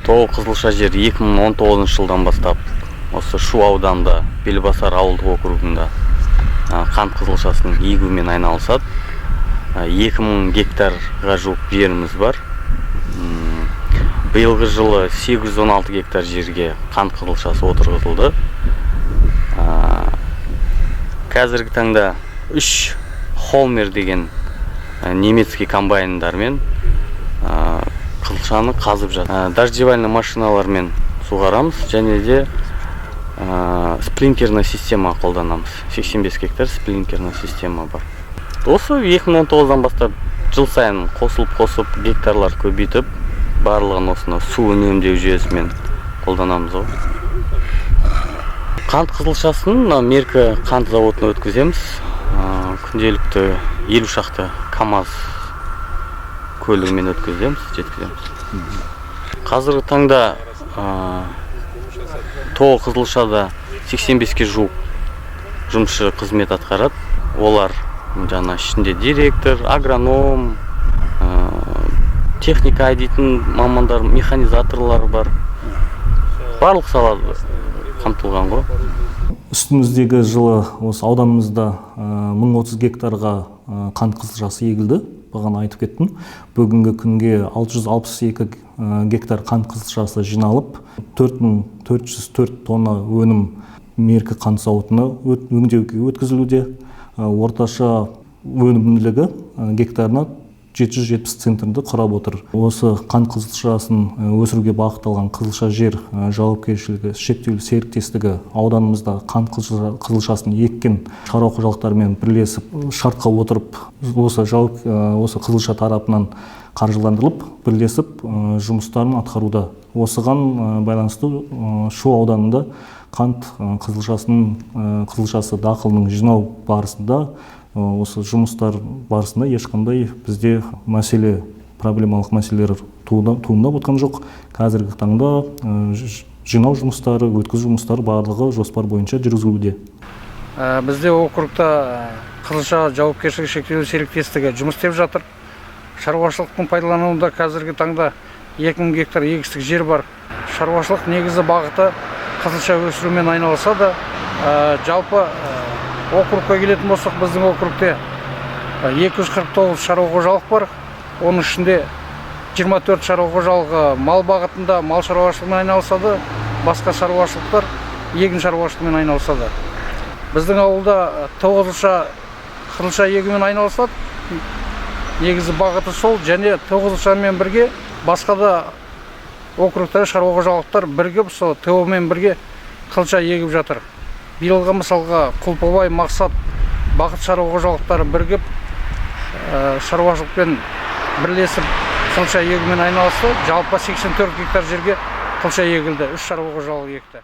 Тоғы қызылша жер 2019 жылдан бастап осы Шу ауданында Белбасар ауылдық округында қант қызылшасының егумен айналысады. 2000 гектарға жуық жеріміз бар. Биылғы жылы 816 гектар жерге қант қызылшасы отырғызылды. Қазіргі таңда 3 Холмер деген немецкий комбайндармен қызылшаны қазып жатыр. Дождевальный машиналармен суғарамыз, және де сплинкерная система қолданамыз. 85 гектар сплинкерная система бар. Осы 2019-дан бастап жыл сайын қосылып гектарлар көбейтіп, барлығын осыны су үнемдеу жүйесімен қолданамыз ғой. Қант қызылшасын Меркі қант зауытына өткіземіз. Күнделікті 50 шақты КАМАЗ көлігімен жеткіземіз. Қазіргі таңда тоғы қызылшада 85-ке жуық жұмысшы қызмет атқарады. Олар жаңа ішінде директор, агроном, техника айдайтын мамандар, механизаторлар бар. Барлық сала қамтылған ғой. Үстіміздегі жылы осы ауданымызда 1030 гектарға қант қызылшасы егілді. Бағана айтып кеттім. Бүгінгі күнге 662 гектар қант қызылшасы жиналып, 4404 тонна өнім Меркі қант зауытына өңдеуге өткізілуде. Орташа өнімділігі гектарына 770 центнерді құрап отыр. Осы қант қызылшасын өсіруге бағытталған қызылша жер жауапкершілігі шектеулі серіктестігі ауданымызда қант қызылшасын еккен шаруа қожалықтарымен бірлесіп шартқа отырып, осы қызылша тарапынан қаржыландырылып, бірлесіп жұмыстарын атқаруда. Осыған байланысты Шу ауданында қант қызылшасы дақылының жинау барысында, осы жұмыстар барысында ешқандай бізде проблемалық мәселелер туындап отқан жоқ. Қазіргі таңда жинау жұмыстары, өткізу жұмыстары барлығы жоспар бойынша жүргізілуде. Бізде округта қызылша жауапкершілігі шектеулі серіктестігі жұмыс істеп жатыр. Шаруашылықтың пайдалануында қазіргі таңда 2000 гектар егістік жер бар. Шаруашылық негізі бағыты қызылша өсірумен айналысады. Жалпы округқа келетін болсақ, біздің округте 249 шаруа қожалық бар. Оның ішінде 24 шаруа қожалығы мал бағытында мал шаруашылығымен айналысады. Басқа шаруашылықтар егін шаруашылығымен айналысады. Біздің ауылда 9 қызылша егумен айналысады. Негізі бағыты сол, және 9-мен бірге басқа да округтағы шаруа қожалықтар бірігіп, сол ТО-мен бірге қызылша егіп жатыр. Биылғы мысалға Құлпыбай, Мақсат, Бақыт шаруа қожалықтары бірігіп шаруашылықпен бірлесіп қызылша егумен айналысты. Жалпы 84 гектар жерге қызылша егілді, 3 шаруа қожалық екті.